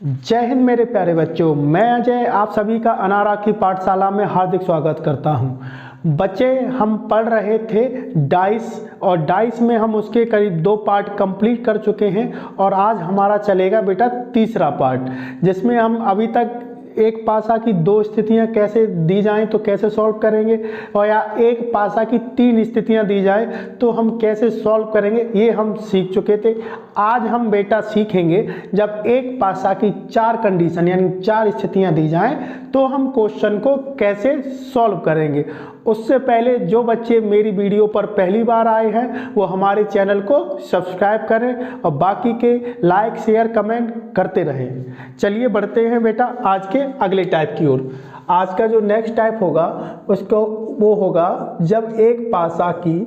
जय हिंद मेरे प्यारे बच्चों, मैं अजय आप सभी का अनारा की पाठशाला में हार्दिक स्वागत करता हूं। बच्चे, हम पढ़ रहे थे डाइस और डाइस में हम उसके करीब 2 पार्ट कंप्लीट कर चुके हैं और आज हमारा चलेगा बेटा तीसरा पार्ट, जिसमें हम अभी तक एक पासा की 2 स्थितियां कैसे दी जाएं तो कैसे सॉल्व करेंगे, और या एक पासा की 3 स्थितियां दी जाएं तो हम कैसे सॉल्व करेंगे, ये हम सीख चुके थे। आज हम बेटा सीखेंगे जब एक पासा की 4 कंडीशन यानी 4 स्थितियां दी जाएं तो हम क्वेश्चन को कैसे सॉल्व करेंगे। उससे पहले जो बच्चे मेरी वीडियो पर पहली बार आए हैं वो हमारे चैनल को सब्सक्राइब करें और बाकी के लाइक शेयर कमेंट करते रहें। चलिए बढ़ते हैं बेटा आज के अगले टाइप की ओर। आज का जो नेक्स्ट टाइप होगा उसको वो होगा जब एक पासा की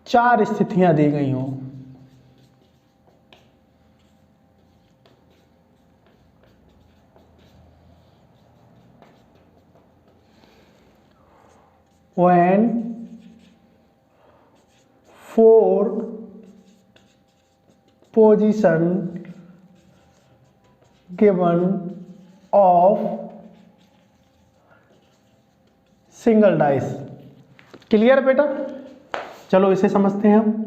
4 स्थितियां दी गई हों। When 4 position given of single dice. Clear बेटा? चलो इसे समझते हैं हम।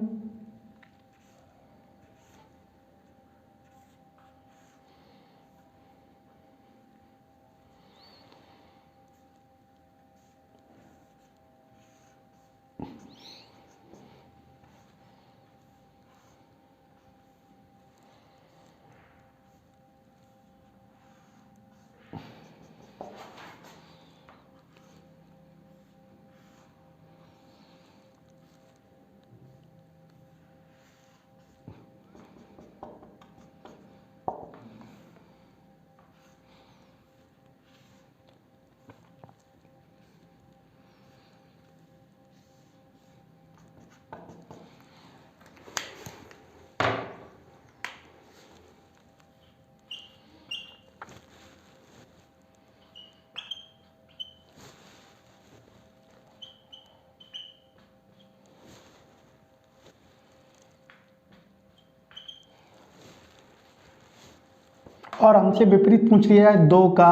और हमसे विपरीत पूछ लिया है 2 का,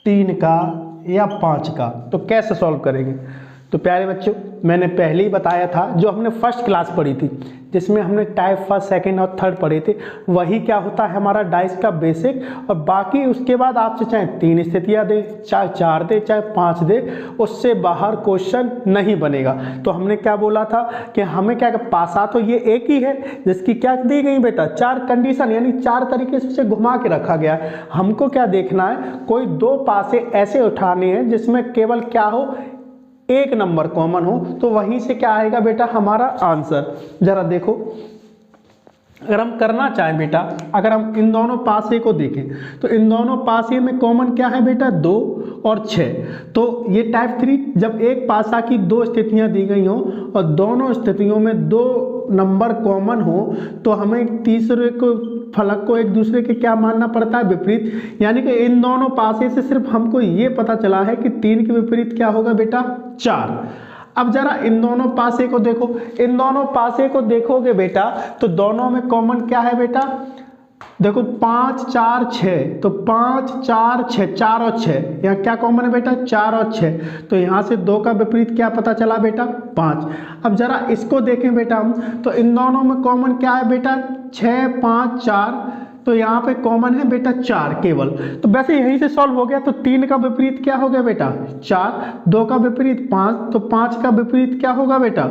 3 का या 5 का, तो कैसे सॉल्व करेंगे। तो प्यारे बच्चों, मैंने पहले ही बताया था जो हमने फर्स्ट क्लास पढ़ी थी जिसमें हमने टाइप फर्स्ट सेकंड और थर्ड पढ़े थे, वही क्या होता है हमारा डाइस का बेसिक। और बाकी उसके बाद आपसे चाहे 3 स्थितियां दे, चाहे 4 दे, चाहे 5 दे, उससे बाहर क्वेश्चन नहीं बनेगा। तो हमने क्या बोला था कि हमें क्या पासा तो ये एक ही है जिसकी क्या दी गई बेटा 4 कंडीशन, यानी 4 तरीके से उसे घुमा के रखा गया है। हमको क्या देखना है, कोई 2 पासे ऐसे उठाने हैं जिसमें केवल क्या हो, एक नंबर कॉमन हो, तो वहीं से क्या आएगा बेटा हमारा आंसर। जरा देखो, अगर हम करना चाहें बेटा, अगर हम इन दोनों पासे को देखें तो इन दोनों पासे में कॉमन क्या है बेटा 2 और 6। तो ये टाइप 3 जब एक पासा की 2 स्थितियां दी गई हों और दोनों स्थितियों में 2 नंबर कॉमन हो तो हमें तीसरे को फलक को एक दूसरे के क्या मानना पड़ता है, विपरीत। यानी कि इन दोनों पासे से सिर्फ हमको ये पता चला है कि 3 के विपरीत क्या होगा बेटा 4। अब जरा इन दोनों पासे को देखो, इन दोनों पासे को देखोगे बेटा तो दोनों में कॉमन क्या है बेटा, देखो 5 4 6, तो 5 4 6, 4 और 6, यहाँ क्या कॉमन है बेटा 4 और 6, तो यहाँ से 2 का विपरीत क्या पता चला बेटा 5। अब जरा इसको देखें बेटा हम, तो इन दोनों में कॉमन क्या है बेटा 6 5 4, तो यहाँ पे कॉमन है बेटा 4 केवल। तो वैसे यहीं से सॉल्व हो गया। तो 3 का विपरीत क्या हो गया बेटा 4, 2 का विपरीत 5, तो 5 का विपरीत क्या होगा बेटा,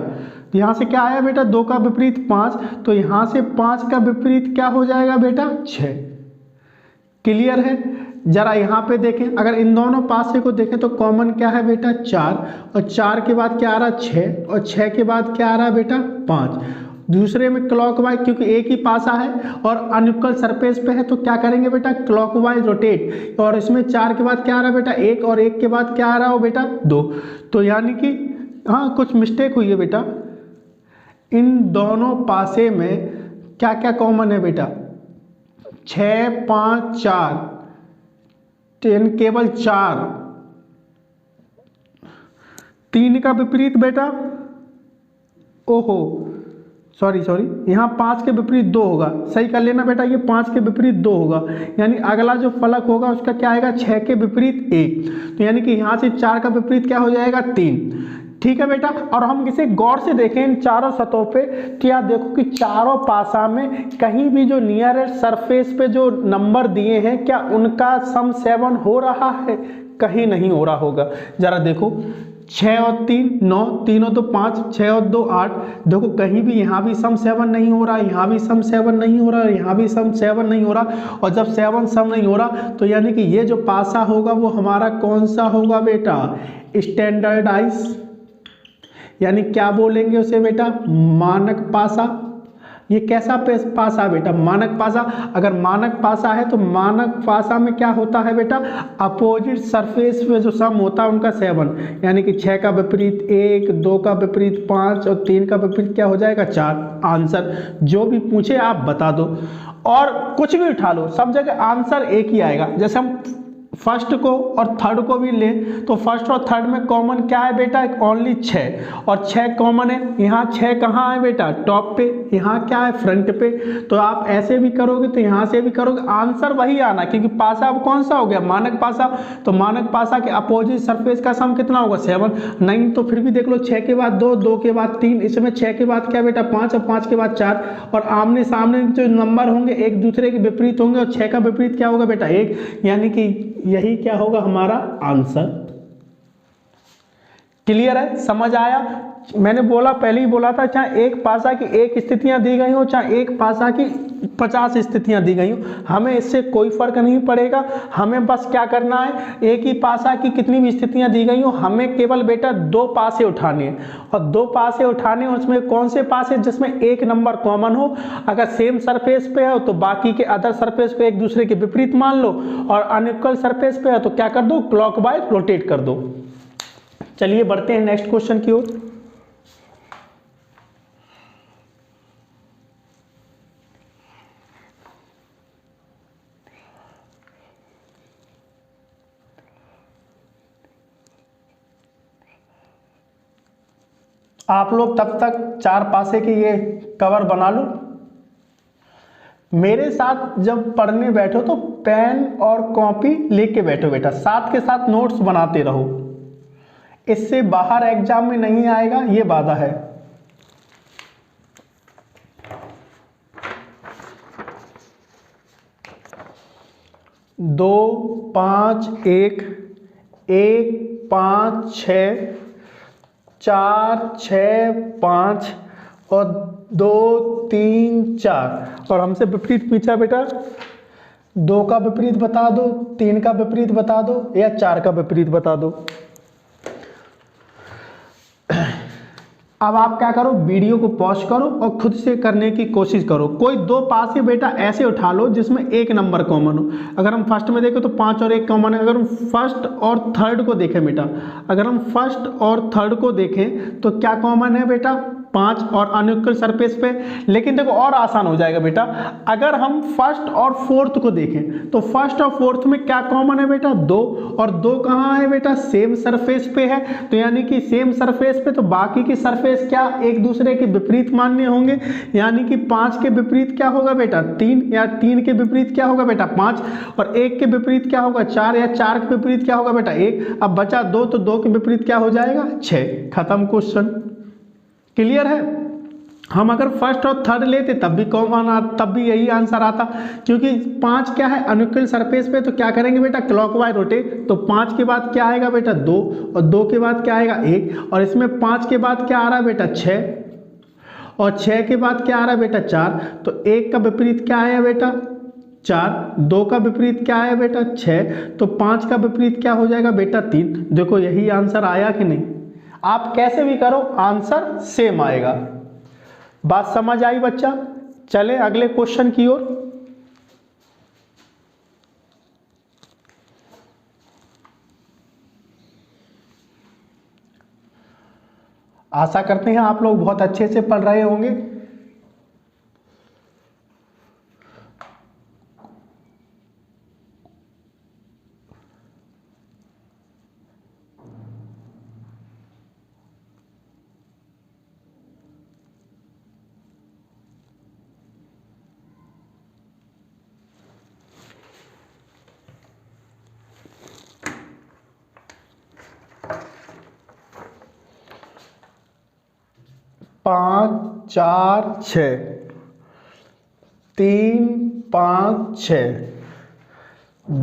यहाँ से क्या आया बेटा 2 का विपरीत 5, तो यहाँ से 5 का विपरीत क्या हो जाएगा बेटा 6। क्लियर है? जरा यहाँ पे देखें, अगर इन दोनों पासे को देखें तो कॉमन क्या है बेटा 4, और 4 के बाद क्या आ रहा 6, और 6 के बाद क्या आ रहा बेटा 5। दूसरे में क्लॉकवाइज, क्योंकि एक ही पासा है और अनइक्वल सरफेस पे है तो क्या करेंगे बेटा क्लॉकवाइज रोटेट, और इसमें 4 के बाद क्या आ रहा है बेटा 1, और 1 के बाद क्या आ रहा हो बेटा 2। तो यानी कि हाँ कुछ मिस्टेक हुई है बेटा, इन दोनों पासे में क्या क्या कॉमन है बेटा 6 5 4, 10 केवल 4, 3 का विपरीत बेटा, ओहो सॉरी यहाँ 5 के विपरीत 2 होगा, सही कर लेना बेटा, ये 5 के विपरीत 2 होगा, यानी अगला जो फलक होगा उसका क्या आएगा, 6 के विपरीत 1, तो यानी कि यहाँ से 4 का विपरीत क्या हो जाएगा, 3। ठीक है बेटा, और हम इसे गौर से देखें इन चारों सतहों पे, क्या देखो कि चारों पासा में कहीं भी जो नियरेस्ट सरफेस पे जो नंबर दिए हैं क्या उनका सम 7 हो रहा है, कहीं नहीं हो रहा होगा। जरा देखो 6 और 3 9, 3 और 2 5, 6 और 2 8, देखो कहीं भी यहाँ भी सम 7 नहीं हो रहा, यहाँ भी सम 7 नहीं हो रहा, यहाँ भी सम 7 नहीं हो रहा, और जब 7 सम नहीं हो रहा तो यानी कि ये जो पासा होगा वो हमारा कौन सा होगा बेटा, स्टैंडर्डाइज, यानी क्या बोलेंगे उसे बेटा, मानक पासा। ये कैसा पासा बेटा, मानक पासा। अगर मानक पासा है तो मानक पासा में क्या होता है बेटा, अपोजिट सरफेस पे जो सम होता है उनका 7, यानी कि 6 का विपरीत 1, 2 का विपरीत 5 और 3 का विपरीत क्या हो जाएगा, 4। आंसर जो भी पूछे आप बता दो, और कुछ भी उठा लो, सब जगह आंसर एक ही आएगा। जैसे हम फर्स्ट को और थर्ड को भी लें तो फर्स्ट और थर्ड में कॉमन क्या है बेटा, ओनली 6, और 6 कॉमन है। यहाँ 6 कहाँ है बेटा, टॉप पे, यहाँ क्या है, फ्रंट पे। तो आप ऐसे भी करोगे तो यहाँ से भी करोगे, आंसर वही आना, क्योंकि पासा अब कौन सा हो गया, मानक पासा। तो मानक पासा के अपोजिट सरफेस का सम कितना होगा, 7। नहीं तो फिर भी देख लो, 6 के बाद 2, 2 के बाद 3, इसमें 6 के बाद क्या बेटा, 5, और 5 के बाद 4, और आमने सामने जो नंबर होंगे एक दूसरे के विपरीत होंगे, और 6 का विपरीत क्या होगा बेटा, 1, यानी कि यही क्या होगा हमारा आंसर। क्लियर है, समझ आया। मैंने बोला, पहले ही बोला था, चाहे एक पासा की 1 स्थितियां दी गई हो, चाहे एक पासा की 50 स्थितियां दी गई हो, हमें इससे कोई फर्क नहीं पड़ेगा। हमें बस क्या करना है, एक ही पासा की कितनी भी स्थितियां दी गई हो, हमें केवल बेटा 2 पासे उठाने हैं, और 2 पासे उठाने, उसमें कौन से पासे, जिसमें एक नंबर कॉमन हो। अगर सेम सरफेस पे हो तो बाकी के अदर सरफेस को एक दूसरे के विपरीत मान लो, और अनइक्वल सरफेस पे है तो क्या कर दो, क्लॉकवाइज रोटेट कर दो। चलिए बढ़ते हैं नेक्स्ट क्वेश्चन की ओर। आप लोग तब तक 4 पासे के ये कवर बना लो। मेरे साथ जब पढ़ने बैठो तो पेन और कॉपी लेके बैठो बेटा, साथ के साथ नोट्स बनाते रहो, इससे बाहर एग्जाम में नहीं आएगा, ये वादा है। दो 5 1 1 5 6 4 6 5 और 2 3 4, और हमसे विपरीत पूछा बेटा, 2 का विपरीत बता दो, 3 का विपरीत बता दो, या 4 का विपरीत बता दो। अब आप क्या करो, वीडियो को पॉज करो और खुद से करने की कोशिश करो। कोई 2 पासे बेटा ऐसे उठा लो जिसमें एक नंबर कॉमन हो। अगर हम फर्स्ट में देखें तो 5 और 1 कॉमन है। अगर हम फर्स्ट और थर्ड को देखें बेटा, अगर हम फर्स्ट और थर्ड को देखें तो क्या कॉमन है बेटा, 5 और अनइक्वल सरफेस पे। लेकिन देखो और आसान हो जाएगा बेटा, अगर हम फर्स्ट और फोर्थ को देखें तो फर्स्ट और फोर्थ में क्या कॉमन है बेटा, 2, और 2 कहाँ है बेटा, सेम सरफेस पे है। तो यानी कि सेम सरफेस पे तो बाकी की सरफेस क्या एक दूसरे के विपरीत मानने होंगे, यानी कि 5 के विपरीत क्या होगा बेटा, 3, या 3 के विपरीत क्या होगा बेटा, 5, और 1 के विपरीत क्या होगा, 4, या 4 के विपरीत क्या होगा बेटा, 1। अब बचा 2, तो 2 के विपरीत क्या हो जाएगा, 6। खत्म क्वेश्चन। क्लियर है। हम अगर फर्स्ट और थर्ड लेते तब भी कॉमन, तब भी यही आंसर आता, क्योंकि 5 क्या है, अनइक्वल सरफेस पे, तो क्या करेंगे बेटा, क्लॉकवाइज रोटेट। तो 5 के बाद क्या आएगा बेटा, 2, और 2 के बाद क्या आएगा, 1, और इसमें 5 के बाद क्या आ रहा है बेटा, 6, और 6 के बाद क्या आ रहा है बेटा, 4। तो 1 का विपरीत क्या आया बेटा, 4, 2 का विपरीत क्या आया बेटा, 6, तो 5 का विपरीत क्या हो जाएगा बेटा, 3। देखो यही आंसर आया कि नहीं। आप कैसे भी करो आंसर सेम आएगा। बात समझ आई बच्चा। चले अगले क्वेश्चन की ओर। आशा करते हैं आप लोग बहुत अच्छे से पढ़ रहे होंगे। 5 4 6, 3 5 6,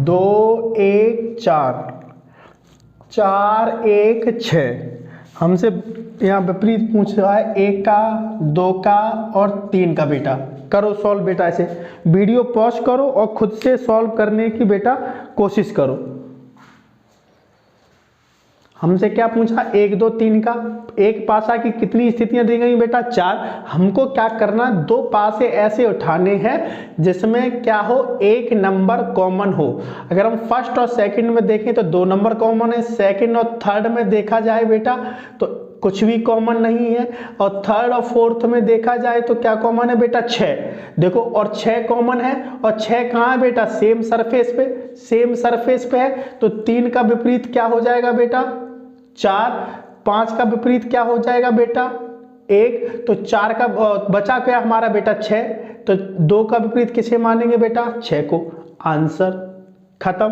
2 1 4, 4 1 6। हमसे यहाँ विपरीत पूछ रहा है 1 का, 2 का और 3 का। बेटा करो सॉल्व बेटा, ऐसे वीडियो पॉज करो और खुद से सॉल्व करने की बेटा कोशिश करो। हमसे क्या पूछा, 1 2 3 का। एक पासा की कितनी स्थितियां दी गई बेटा, 4। हमको क्या करना, 2 पासे ऐसे उठाने हैं जिसमें क्या हो, एक नंबर कॉमन हो। अगर हम फर्स्ट और सेकंड में देखें तो 2 नंबर कॉमन है, सेकंड और थर्ड में देखा जाए बेटा तो कुछ भी कॉमन नहीं है, और थर्ड और फोर्थ में देखा जाए तो क्या कॉमन है बेटा, 6। देखो और 6 कॉमन है, और 6 कहाँ है बेटा, सेम सरफेस पे, सेम सरफेस पे है। तो 3 का विपरीत क्या हो जाएगा बेटा, 4। 5 का विपरीत क्या हो जाएगा बेटा, 1। तो 4 का बचा क्या हमारा बेटा, 6। तो 2 का विपरीत किसे मानेंगे बेटा, 6 को। आंसर खत्म।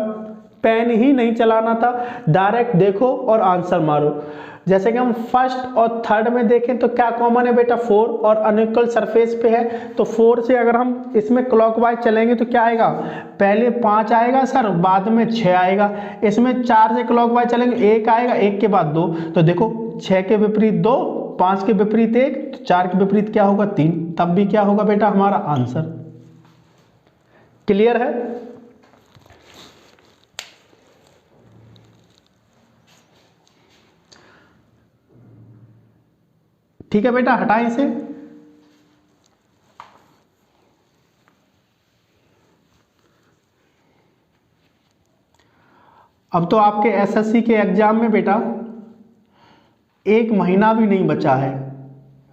पेन ही नहीं चलाना था, डायरेक्ट देखो और आंसर मारो। जैसे कि हम फर्स्ट और थर्ड में देखें तो क्या कॉमन है बेटा, 4, और अनइक्वल सरफेस पे है। तो 4 से अगर हम इसमें क्लॉकवाइज चलेंगे तो क्या आएगा, पहले 5 आएगा सर, बाद में 6 आएगा। इसमें 4 से क्लॉकवाइज चलेंगे, 1 आएगा, 1 के बाद 2। तो देखो 6 के विपरीत 2, 5 के विपरीत 1, तो 4 के विपरीत क्या होगा, 3। तब भी क्या होगा बेटा हमारा आंसर। क्लियर है। ठीक है बेटा, हटाएं इसे। अब तो आपके एसएससी के एग्जाम में बेटा 1 महीना भी नहीं बचा है।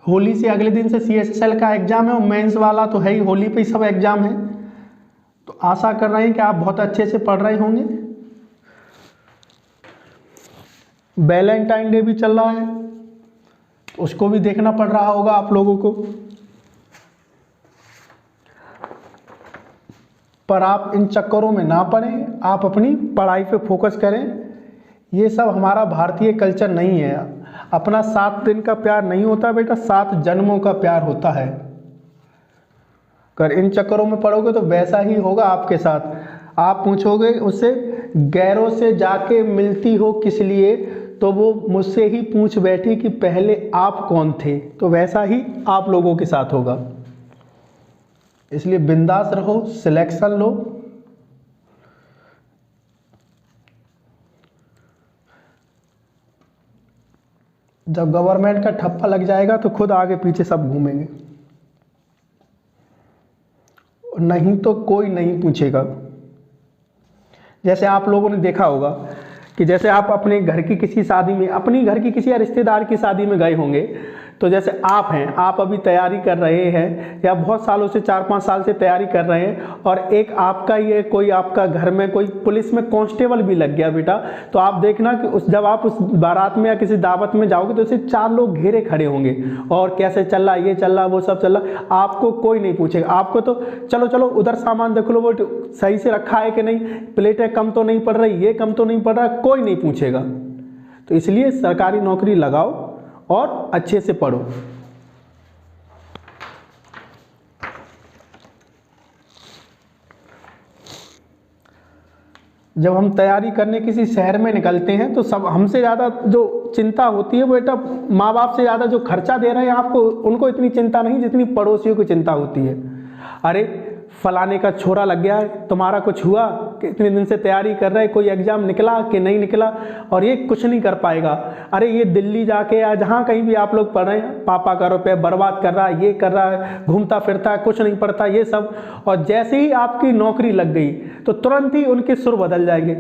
होली से अगले दिन से सीएसएसएल का एग्जाम है, और मेंस वाला तो है ही, होली पे ही सब एग्जाम है। तो आशा कर रहे हैं कि आप बहुत अच्छे से पढ़ रहे होंगे। वैलेंटाइन डे भी चल रहा है, उसको भी देखना पड़ रहा होगा आप लोगों को। पर आप इन चक्करों में ना पड़ें, आप अपनी पढ़ाई पे फोकस करें। ये सब हमारा भारतीय कल्चर नहीं है। अपना 7 दिन का प्यार नहीं होता बेटा, 7 जन्मों का प्यार होता है। अगर इन चक्करों में पड़ोगे तो वैसा ही होगा आपके साथ। आप पूछोगे उससे, गैरों से जाके मिलती हो किस लिए, तो वो मुझसे ही पूछ बैठी कि पहले आप कौन थे। तो वैसा ही आप लोगों के साथ होगा। इसलिए बिंदास रहो, सिलेक्शन लो। जब गवर्नमेंट का ठप्पा लग जाएगा तो खुद आगे पीछे सब घूमेंगे, नहीं तो कोई नहीं पूछेगा। जैसे आप लोगों ने देखा होगा कि जैसे आप अपने घर की किसी शादी में, अपनी घर की किसी रिश्तेदार की शादी में गए होंगे, तो जैसे आप हैं, आप अभी तैयारी कर रहे हैं या बहुत सालों से 4-5 साल से तैयारी कर रहे हैं, और एक आपका ये कोई आपका घर में कोई पुलिस में कांस्टेबल भी लग गया बेटा, तो आप देखना कि जब आप उस बारात में या किसी दावत में जाओगे तो उसे 4 लोग घेरे खड़े होंगे, और कैसे चल रहा, ये चल रहा, वो सब चल रहा। आपको कोई नहीं पूछेगा। आपको तो चलो चलो उधर सामान देख लो, वो सही से रखा है कि नहीं, प्लेटें कम तो नहीं पड़ रही, ये कम तो नहीं पड़ रहा, कोई नहीं पूछेगा। तो इसलिए सरकारी नौकरी लगाओ और अच्छे से पढ़ो। जब हम तैयारी करने किसी शहर में निकलते हैं तो सब हमसे ज़्यादा जो चिंता होती है वो बेटा माँ बाप से ज़्यादा जो खर्चा दे रहे हैं आपको, उनको इतनी चिंता नहीं जितनी पड़ोसियों की चिंता होती है। अरे फलाने का छोरा लग गया है, तुम्हारा कुछ हुआ, कितने दिन से तैयारी कर रहे, कोई एग्जाम निकला कि नहीं निकला, और ये कुछ नहीं कर पाएगा। अरे ये दिल्ली जाके या जहाँ कहीं भी आप लोग पढ़ रहे हैं, पापा का रुपये बर्बाद कर रहा है, ये कर रहा है, घूमता फिरता है, कुछ नहीं पढ़ता, ये सब। और जैसे ही आपकी नौकरी लग गई तो तुरंत ही उनके सुर बदल जाएंगे।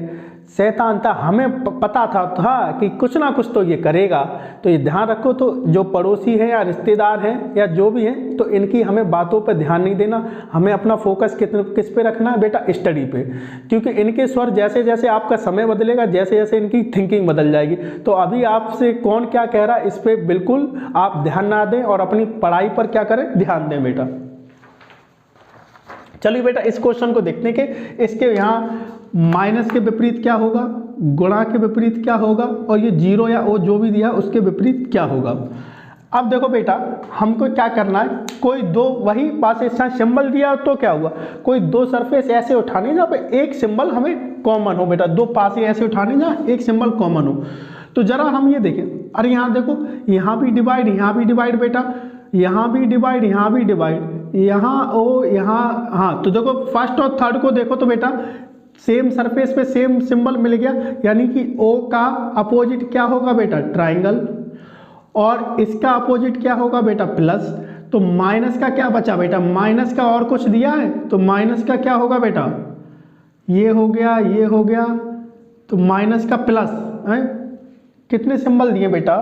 शैतान था, हमें पता था कि कुछ ना कुछ तो ये करेगा। तो ये ध्यान रखो, तो जो पड़ोसी हैं या रिश्तेदार हैं या जो भी हैं, तो इनकी हमें बातों पर ध्यान नहीं देना। हमें अपना फोकस किस पे रखना है बेटा, स्टडी पे। क्योंकि इनके स्वर जैसे जैसे आपका समय बदलेगा, जैसे जैसे इनकी थिंकिंग बदल जाएगी। तो अभी आपसे कौन क्या कह रहा है इस पर बिल्कुल आप ध्यान ना दें, और अपनी पढ़ाई पर क्या करें, ध्यान दें बेटा। चलिए बेटा इस क्वेश्चन को देखने के, इसके यहाँ माइनस के विपरीत क्या होगा, गुणा के विपरीत क्या होगा, और ये जीरो या ओ जो भी दिया उसके विपरीत क्या होगा। अब देखो बेटा, हमको क्या करना है, कोई दो वही पास ऐसा सिंबल दिया तो क्या हुआ, कोई दो सरफेस ऐसे उठाने जहाँ पे एक सिंबल हमें कॉमन हो बेटा, दो पास ऐसे उठाने जहाँ एक सिंबल कॉमन हो। तो जरा हम ये देखें, अरे यहाँ देखो, यहाँ भी डिवाइड, यहाँ भी डिवाइड बेटा, यहाँ भी डिवाइड, यहाँ भी डिवाइड, यहाँ ओ यहाँ, हाँ तो देखो फर्स्ट और थर्ड को देखो तो बेटा सेम सरफेस पे सेम सिंबल मिल गया, यानी कि ओ का अपोजिट क्या होगा बेटा, ट्राइंगल, और इसका अपोजिट क्या होगा बेटा, प्लस। तो माइनस का क्या बचा बेटा, माइनस का और कुछ दिया है तो माइनस का क्या होगा बेटा, ये हो गया, ये हो गया, तो माइनस का प्लस है। कितने सिंबल दिए बेटा,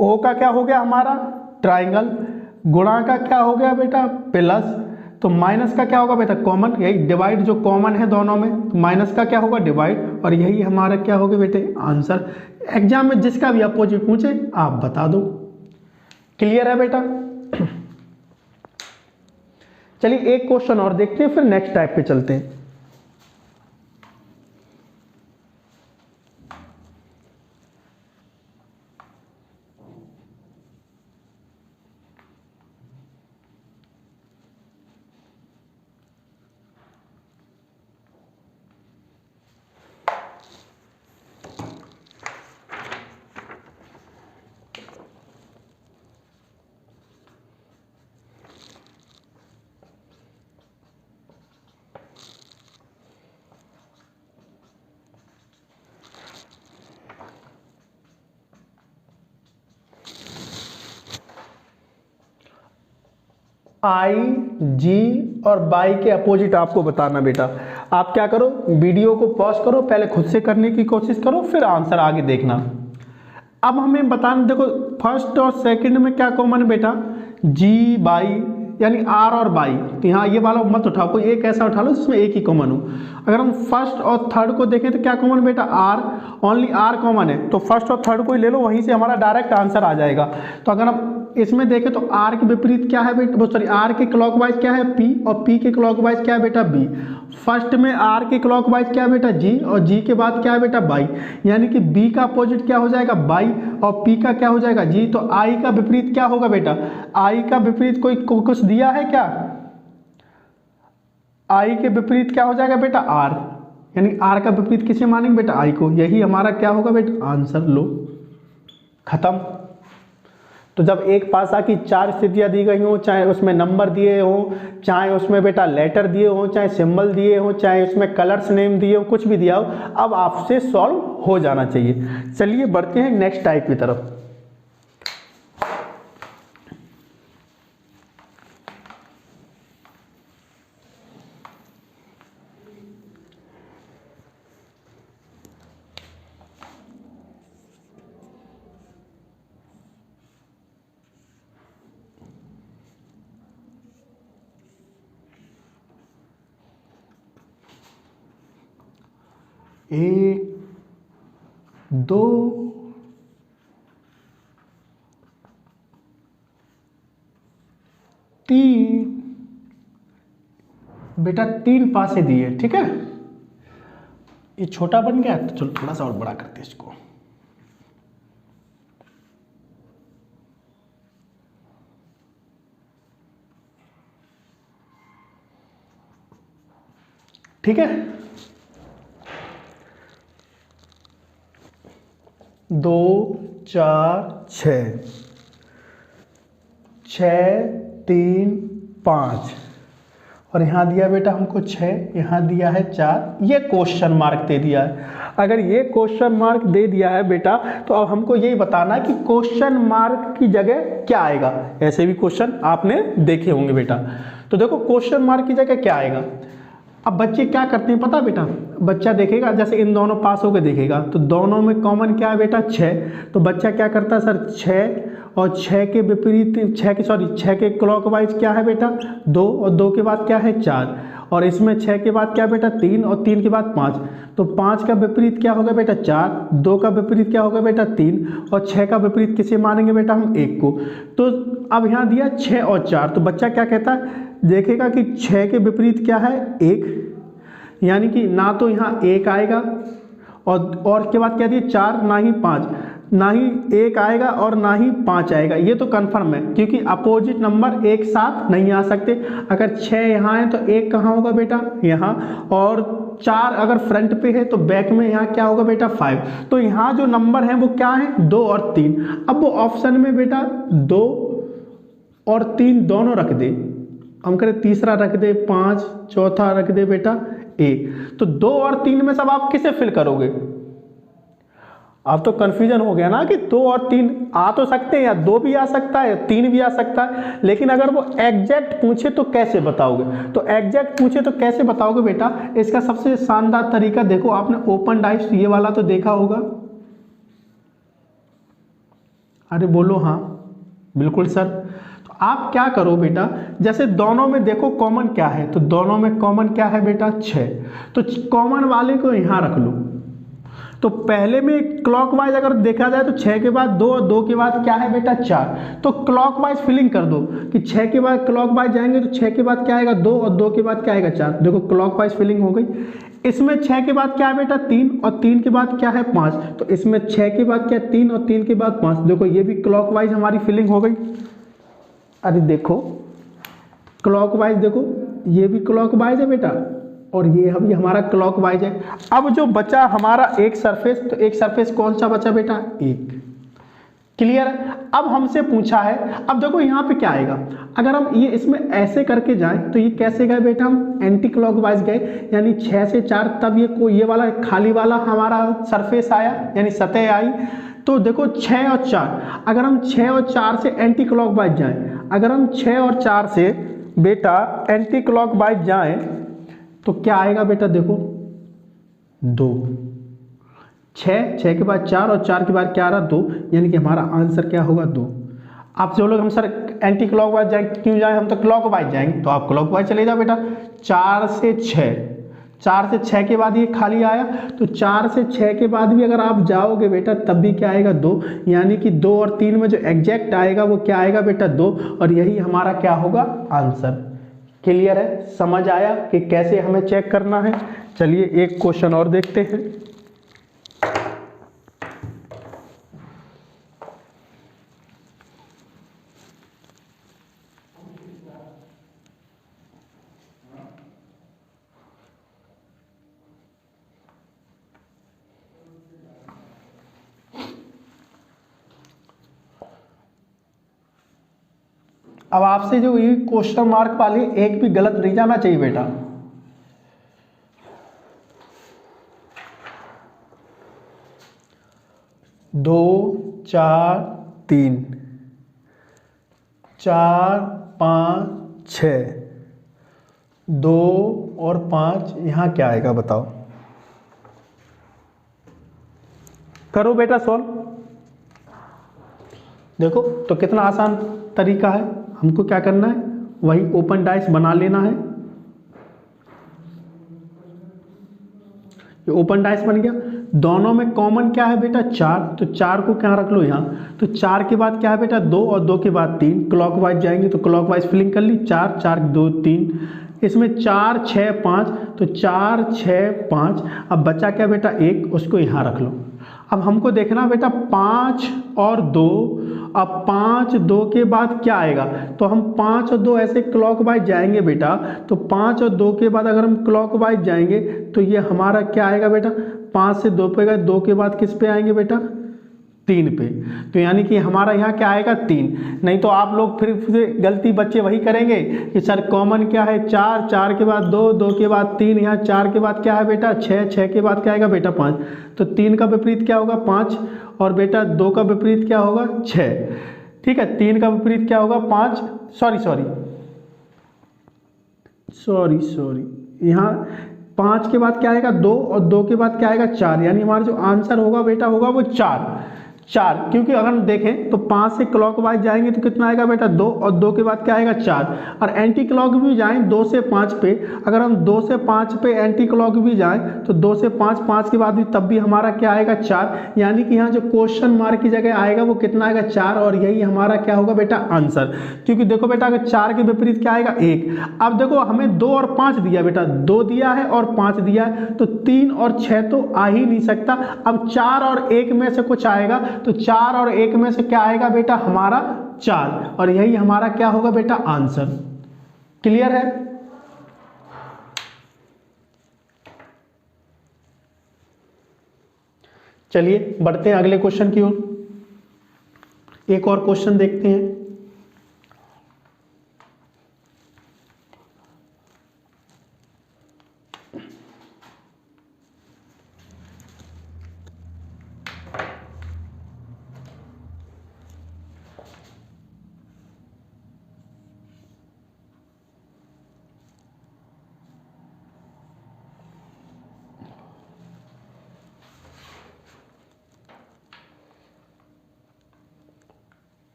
ओ का क्या हो गया हमारा ट्राइंगल, गुणा का क्या हो गया बेटा प्लस, तो माइनस का क्या होगा बेटा कॉमन, यही डिवाइड जो कॉमन है दोनों में, तो माइनस का क्या होगा डिवाइड, और यही हमारा क्या होगा बेटे आंसर। एग्जाम में जिसका भी अपोजिट पूछे आप बता दो। क्लियर है बेटा। चलिए एक क्वेश्चन और देखते हैं, फिर नेक्स्ट टाइप पे चलते हैं। आई, जी और बाई के अपोजिट आपको बताना बेटा। आप क्या करो, वीडियो को पॉज करो, पहले खुद से करने की कोशिश करो, फिर आंसर आगे देखना। अब हमें बताना, देखो फर्स्ट और सेकंड में क्या कॉमन है बेटा, जी बाई, यानी आर और बाई। तो यहाँ ये वाला मत उठाओ, कोई एक ऐसा उठा लो जिसमें एक ही कॉमन हो। अगर हम फर्स्ट और थर्ड को देखें तो क्या कॉमन बेटा, आर, ओनली आर कॉमन है, तो फर्स्ट और थर्ड को ही ले लो, वहीं से हमारा डायरेक्ट आंसर आ जाएगा। तो अगर हम इसमें देखें तो आर के विपरीत क्या है बेटा, सॉरी आर के क्लॉकवाइज क्या है पी, और पी के क्लॉकवाइज क्या है बेटा बी। फर्स्ट में आर के क्लॉकवाइज क्या है बेटा जी, और जी के बाद क्या है बेटा बाई, यानी कि बी का अपोजिट क्या हो जाएगा बाई, और पी का क्या हो जाएगा जी। तो आई का विपरीत क्या होगा बेटा, आई का विपरीत कोई कुछ दिया है क्या, आई के विपरीत क्या हो जाएगा बेटा आर, यानी आर का विपरीत किसे मानेंगे बेटा आई को, यही हमारा क्या होगा बेटा आंसर। लो खत्म। तो जब एक पासा की चार स्थितियां दी गई हों, चाहे उसमें नंबर दिए हों, चाहे उसमें बेटा लेटर दिए हों, चाहे सिंबल दिए हों, चाहे उसमें कलर्स नेम दिए हो, कुछ भी दिया हो, अब आपसे सॉल्व हो जाना चाहिए। चलिए बढ़ते हैं नेक्स्ट टाइप की तरफ। एक, दो, तीन, बेटा तीन पासे दिए, ठीक है। ये छोटा बन गया तो चलो थोड़ा सा और बड़ा करते हैं इसको। ठीक है, 2 4 6, 6 3 5, और यहाँ दिया बेटा हमको 6, यहाँ दिया है 4, ये क्वेश्चन मार्क दे दिया है। अगर ये क्वेश्चन मार्क दे दिया है बेटा तो अब हमको यही बताना है कि क्वेश्चन मार्क की जगह क्या आएगा। ऐसे भी क्वेश्चन आपने देखे होंगे बेटा। तो देखो क्वेश्चन मार्क की जगह क्या आएगा। अब बच्चे क्या करते हैं पता बेटा, बच्चा देखेगा जैसे इन दोनों पास होकर देखेगा तो दोनों में कॉमन क्या है बेटा 6, तो बच्चा क्या करता है सर 6 और 6 के विपरीत 6 के क्लॉकवाइज क्या है बेटा 2, और 2 के बाद क्या है 4, और इसमें 6 के बाद क्या बेटा 3, और 3 के बाद 5, तो 5 का विपरीत क्या होगा बेटा 4, 2 का विपरीत क्या होगा बेटा 3, और 6 का विपरीत किसे मानेंगे बेटा हम 1 को। तो अब यहाँ दिया 6 और 4, तो बच्चा क्या कहता है देखेगा कि 6 के विपरीत क्या है 1, यानी कि ना तो यहाँ 1 आएगा और के बाद क्या दिया 4 ना ही 5, ना ही 1 आएगा और ना ही 5 आएगा, ये तो कंफर्म है, क्योंकि अपोजिट नंबर एक साथ नहीं आ सकते। अगर 6 यहाँ है तो 1 कहाँ होगा बेटा, यहाँ, और 4 अगर फ्रंट पे है तो बैक में यहाँ क्या होगा बेटा 5। तो यहाँ जो नंबर है वो क्या है 2 और 3। अब वो ऑप्शन में बेटा 2 और 3 दोनों रख दे, हम करें तीसरा रख दे 5, चौथा रख दे बेटा 1। तो 2 और 3 में सब आप किसे फिल करोगे? अब तो कंफ्यूजन हो गया ना कि 2 और 3 आ तो सकते हैं, या 2 भी आ सकता है या 3 भी आ सकता है, लेकिन अगर वो एग्जैक्ट पूछे तो कैसे बताओगे? तो एग्जैक्ट पूछे तो कैसे बताओगे बेटा? इसका सबसे शानदार तरीका देखो, आपने ओपन डाइस ये वाला तो देखा होगा। अरे बोलो हाँ, बिल्कुल सर। तो आप क्या करो बेटा, जैसे दोनों में देखो कॉमन क्या है, तो दोनों में कॉमन क्या है बेटा 6, तो कॉमन वाले को यहाँ रख लो। तो पहले में क्लॉकवाइज अगर देखा जाए तो 6 के बाद 2 और 2 के बाद क्या है बेटा 4, तो क्लॉकवाइज फिलिंग कर दो कि 6 के बाद क्लॉकवाइज जाएंगे तो 6 के बाद क्या आएगा 2 और 2 के बाद क्या आएगा 4। देखो क्लॉकवाइज फिलिंग हो गई। इसमें 6 के बाद क्या है बेटा 3 और 3 के बाद क्या है 5, तो इसमें 6 के बाद क्या 3 और 3 के बाद 5। देखो ये भी क्लॉकवाइज हमारी फिलिंग हो गई। अरे देखो क्लॉकवाइज, देखो ये भी क्लॉकवाइज है बेटा, और ये अभी हमारा क्लॉकवाइज है। अब जो बचा हमारा एक सरफेस, तो एक सरफेस कौन सा बचा बेटा 1। क्लियर है? अब हमसे पूछा है, अब देखो यहाँ पे क्या आएगा, अगर हम ये इसमें ऐसे करके जाएं तो ये कैसे गए बेटा, हम एंटी क्लॉकवाइज गए, यानी 6 से 4, तब ये वाला खाली वाला हमारा सरफेस आया, यानी सतह आई। तो देखो 6 और 4, अगर हम 6 और 4 से एंटी क्लॉकवाइज जाएं, अगर हम 6 और 4 से बेटा एंटी क्लॉकवाइज जाएं तो क्या आएगा बेटा, देखो 2, 6 के बाद 4 और 4 के बाद क्या आ रहा 2, यानी कि हमारा आंसर क्या होगा 2। आप जो लोग हम सर एंटी क्लॉकवाइज जाएं, क्यों जाएं, हम तो क्लॉकवाइज जाएंगे, तो आप क्लॉकवाइज चले जाओ बेटा। 4 से 6 के बाद ये खाली आया, तो 4 से 6 के बाद भी अगर आप जाओगे बेटा तब भी क्या आएगा 2, यानी कि 2 और 3 में जो एग्जैक्ट आएगा वो क्या आएगा बेटा 2, और यही हमारा क्या होगा आंसर। क्लियर है? समझ आया कि कैसे हमें चेक करना है? चलिए एक क्वेश्चन और देखते हैं। अब आपसे जो ये क्वेश्चन मार्क वाली एक भी गलत नहीं जाना चाहिए बेटा। दो, 4, 3, 4, 5, 6, 2 और 5, यहाँ क्या आएगा बताओ? करो बेटा सॉल्व। देखो तो कितना आसान तरीका है। हमको क्या करना है, वही ओपन डाइस बना लेना है। ये ओपन डाइस बन गया। दोनों में कॉमन क्या है बेटा 4, तो 4 को क्या रख लो यहाँ। तो 4 के बाद क्या है बेटा 2 और 2 के बाद 3। क्लॉकवाइज जाएंगे तो क्लॉकवाइज फिलिंग कर ली। 4, 4, 2, 3, इसमें 4, 6, 5, तो 4, 6, 5। अब बचा क्या बेटा 1, उसको यहाँ रख लो। अब हमको देखना बेटा 5 और 2, अब 5, 2 के बाद क्या आएगा, तो हम 5 और 2 ऐसे क्लॉकवाइज जाएंगे बेटा। तो 5 और 2 के बाद अगर हम क्लॉकवाइज जाएंगे तो ये हमारा क्या आएगा बेटा, 5 से 2 पे गए, 2 के बाद किस पे आएंगे बेटा 3 पे। तो यानी कि हमारा यहाँ क्या आएगा 3। नहीं तो आप लोग फिर गलती बच्चे वही करेंगे कि सर कॉमन क्या है 4, 4 के बाद 2, 2 के बाद 3, यहाँ 4 के बाद क्या है बेटा 6, 6 के बाद क्या आएगा बेटा 5। तो 3 का विपरीत क्या होगा 5, और बेटा 2 का विपरीत क्या होगा 6। ठीक है, 3 का विपरीत क्या होगा 5, सॉरी यहाँ 5 के बाद क्या आएगा 2, और 2 के बाद क्या आएगा 4, यानी हमारा जो आंसर होगा बेटा होगा वो 4। क्योंकि अगर हम देखें तो 5 से क्लॉकवाइज जाएंगे तो कितना आएगा बेटा 2, और 2 के बाद क्या आएगा 4। और एंटी क्लॉक भी जाएं 2 से 5 पे, अगर हम 2 से 5 पे एंटी क्लॉक भी जाएं तो 2 से 5, 5 के बाद भी तब भी हमारा क्या आएगा 4। यानी कि यहाँ जो क्वेश्चन मार्क की जगह आएगा वो कितना आएगा 4, और यही हमारा क्या होगा बेटा आंसर। क्योंकि देखो बेटा अगर 4 के विपरीत क्या आएगा 1। अब देखो हमें 2 और 5 दिया बेटा, 2 दिया है और 5 दिया है, तो 3 और 6 तो आ ही नहीं सकता। अब 4 और 1 में से कुछ आएगा, तो 4 और 1 में से क्या आएगा बेटा हमारा 4, और यही हमारा क्या होगा बेटा आंसर। क्लियर है? चलिए बढ़ते हैं अगले क्वेश्चन की ओर। एक और क्वेश्चन देखते हैं।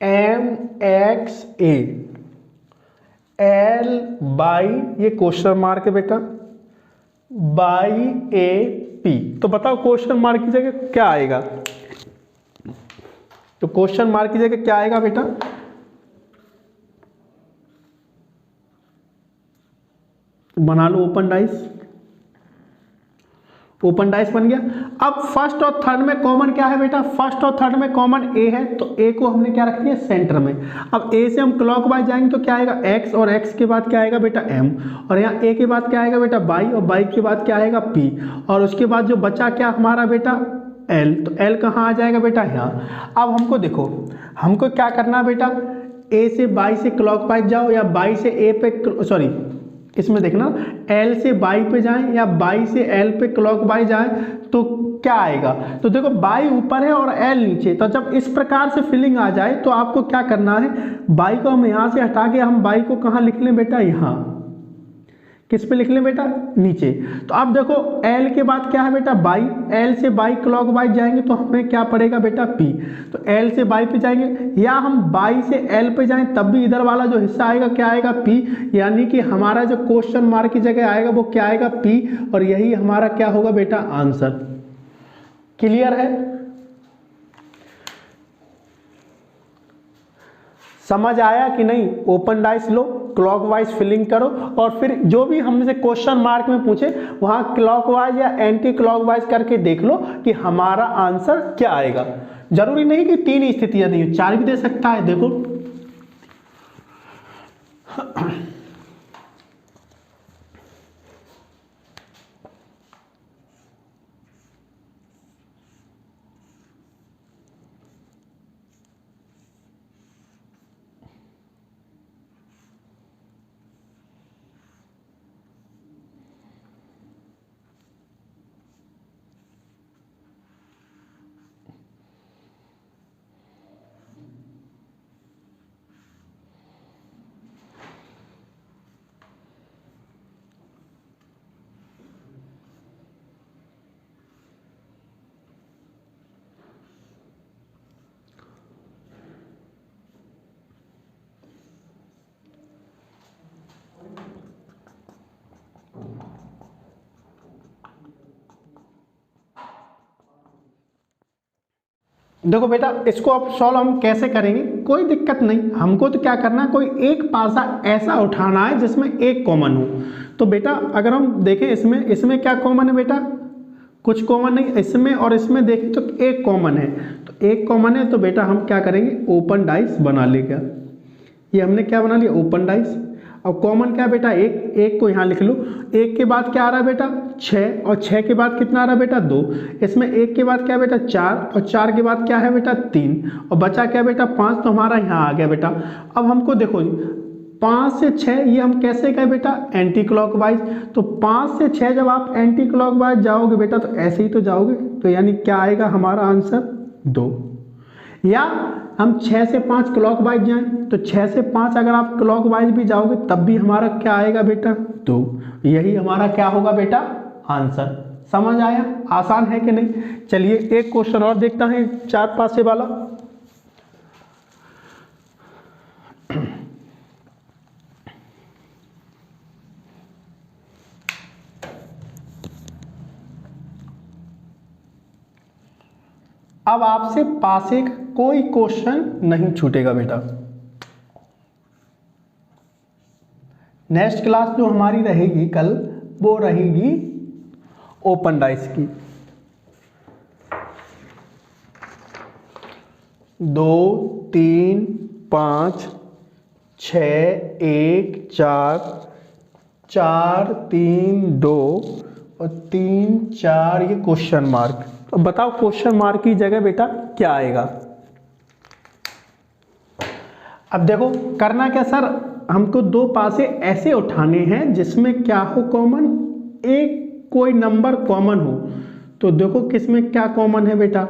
MXA L बाई, ये क्वेश्चन मार्क है बेटा, बाई AP, तो बताओ क्वेश्चन मार्क की जगह क्या आएगा? तो क्वेश्चन मार्क की जगह क्या आएगा बेटा? बना लो ओपन डाइस। ओपन डाइस बन गया। अब फर्स्ट और थर्ड में कॉमन क्या है बेटा? फर्स्ट और थर्ड में कॉमन A है, तो A को हमने क्या रख दिया सेंटर में। अब A से हम क्लॉकवाइज जाएंगे तो क्या आएगा X, और X के बाद क्या आएगा बेटा M, और यहाँ A के बाद क्या आएगा बेटा Y, और Y के बाद क्या आएगा P, और उसके बाद जो बचा क्या हमारा बेटा L, तो L कहाँ आ जाएगा बेटा यहाँ। अब हमको देखो, हमको क्या करना है बेटा, A से Y से क्लॉकवाइज जाओ या Y से A पे, सॉरी इसमें देखना L से Y पे जाएं या Y से L पे क्लॉकवाइज जाएं तो क्या आएगा। तो देखो Y ऊपर है और L नीचे, तो जब इस प्रकार से फीलिंग आ जाए तो आपको क्या करना है, Y को हम यहाँ से हटा के हम Y को कहाँ लिख लें बेटा, यहाँ किस पे लिख लें बेटा, नीचे। तो अब देखो L के बाद क्या है बेटा Y, L से Y क्लॉकवाइज जाएंगे तो हमें क्या पड़ेगा बेटा P, तो L से Y पे जाएंगे, या हम Y से L पे जाएं तब भी इधर वाला जो हिस्सा आएगा क्या आएगा P, यानी कि हमारा जो क्वेश्चन मार्क की जगह आएगा वो क्या आएगा P, और यही हमारा क्या होगा बेटा आंसर। क्लियर है? समझ आया कि नहीं? ओपन डाइस लो, क्लॉकवाइज फिलिंग करो, और फिर जो भी हमसे क्वेश्चन मार्क में पूछे वहां क्लॉकवाइज या एंटी क्लॉकवाइज करके देख लो कि हमारा आंसर क्या आएगा। जरूरी नहीं कि 3 स्थितियां दी, 4 भी दे सकता है। देखो देखो बेटा, इसको अब सॉल्व हम कैसे करेंगे, कोई दिक्कत नहीं। हमको तो क्या करना है, कोई एक पासा ऐसा उठाना है जिसमें एक कॉमन हो। तो बेटा अगर हम देखें इसमें क्या कॉमन है बेटा, कुछ कॉमन नहीं। इसमें और इसमें देखें तो एक कॉमन है, तो एक कॉमन है, तो बेटा हम क्या करेंगे ओपन डाइस बना लेगा। ये हमने क्या बना लिया ओपन डाइस। अब कॉमन क्या है बेटा एक को यहाँ लिख लो। एक के बाद क्या आ रहा है बेटा 6, और 6 के बाद कितना आ रहा है बेटा 2। इसमें एक के बाद क्या है बेटा 4, और 4 के बाद क्या है बेटा 3, और बचा क्या बेटा 5, तो हमारा यहाँ आ गया बेटा। अब हमको देखो 5 से 6 ये हम कैसे गए बेटा एंटी क्लॉकवाइज, तो 5 से 6 जब आप एंटी क्लॉकवाइज जाओगे बेटा तो ऐसे ही तो जाओगे, तो यानी क्या आएगा हमारा आंसर 2। या हम 6 से 5 क्लॉकवाइज जाएं तो 6 से 5 अगर आप क्लॉकवाइज भी जाओगे तब भी हमारा क्या आएगा बेटा 2। यही हमारा क्या होगा बेटा आंसर। समझ आया? आसान है कि नहीं? चलिए एक क्वेश्चन और देखता है 4 पासे वाला। अब आपसे पासे का कोई क्वेश्चन नहीं छूटेगा बेटा। नेक्स्ट क्लास जो हमारी रहेगी कल, वो रहेगी ओपन डाइस की। 2 3 5 6 1 4 4 3 2 और 3 4 ये क्वेश्चन मार्क। तो बताओ क्वेश्चन मार्क की जगह बेटा क्या आएगा। अब देखो करना क्या सर, हमको दो पासे ऐसे उठाने हैं जिसमें क्या हो कॉमन, एक कोई नंबर कॉमन हो। तो देखो किसमें क्या कॉमन है बेटा,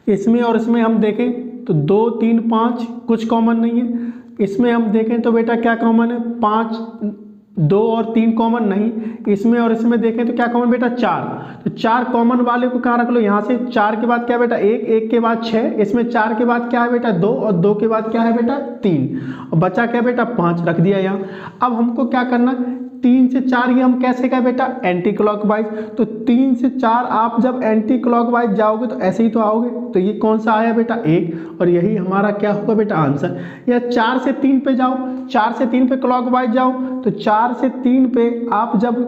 इसमें और इसमें हम देखें तो 2 3 5 कुछ कॉमन नहीं है। इसमें हम देखें तो बेटा क्या कॉमन है, 5 2 और 3 कॉमन नहीं। इसमें और इसमें देखें तो क्या कॉमन बेटा 4। तो 4 कॉमन वाले को कहाँ रख लो, यहाँ से 4 के बाद क्या बेटा 1, 1 के बाद 6, इसमें 4 के बाद क्या है बेटा 2 और 2 के बाद क्या है बेटा 3 और बचा क्या बेटा 5 रख दिया यहाँ। अब हमको क्या करना, 3 से 4 ये हम कैसे का बेटा एंटी क्लॉकवाइज। तो 3 से 4 आप जब एंटी क्लॉकवाइज जाओगे तो ऐसे ही तो आओगे। तो ये कौन सा आया बेटा 1 और यही हमारा क्या होगा बेटा आंसर। या 4 से 3 पे जाओ, 4 से 3 पे क्लॉकवाइज जाओ तो 4 से 3 पे आप जब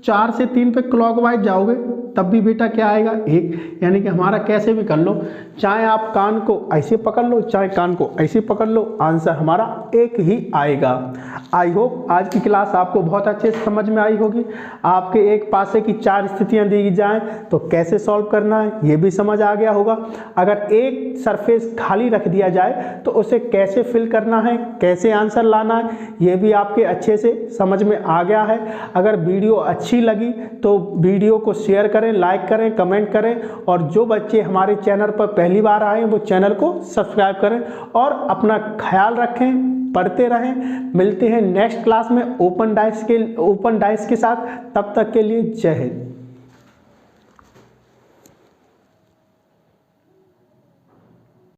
4 से 3 पे क्लॉकवाइज जाओगे तब भी बेटा क्या आएगा 1। यानी कि हमारा कैसे भी कर लो, चाहे आप कान को ऐसे पकड़ लो चाहे कान को ऐसे पकड़ लो, आंसर हमारा 1 ही आएगा। आई होप आज की क्लास आपको बहुत अच्छे से समझ में आई होगी। आपके एक पासे की 4 स्थितियां दी जाएं तो कैसे सॉल्व करना है ये भी समझ आ गया होगा। अगर एक सरफेस खाली रख दिया जाए तो उसे कैसे फिल करना है, कैसे आंसर लाना है, ये भी आपके अच्छे से समझ में आ गया है। अगर वीडियो अच्छी लगी तो वीडियो को शेयर करें, लाइक करें, कमेंट करें और जो बच्चे हमारे चैनल पर पहली बार आए हैं वो चैनल को सब्सक्राइब करें और अपना ख्याल रखें, पढ़ते रहें। मिलते हैं नेक्स्ट क्लास में ओपन डाइस के साथ, तब तक के लिए जय हिंद।